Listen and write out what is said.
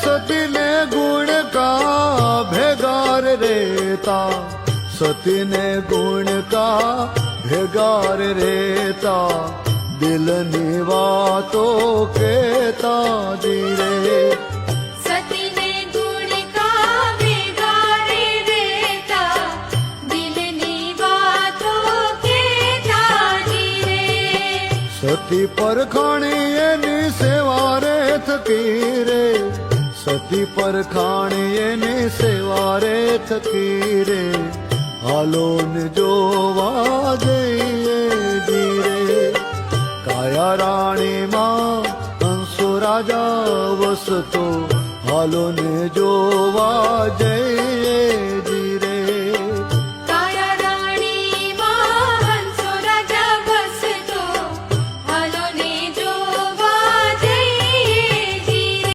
सती ने गुण का भेगार रेता, सती ने गुण का भेगार रेता, दिलनी वातो केता जीरे। सती ने गुण का भेगार रेता, दिलनी वातो केता जीरे। सती परखाणी एनी सेवा रे थकी रे, सती परखाणी एनी सेवा रे थकी रे, हालो ने जोवा जइए जीरे। काया राणी मां हंसो राजा वसतो, हालो ने जोवा जइए जीरे।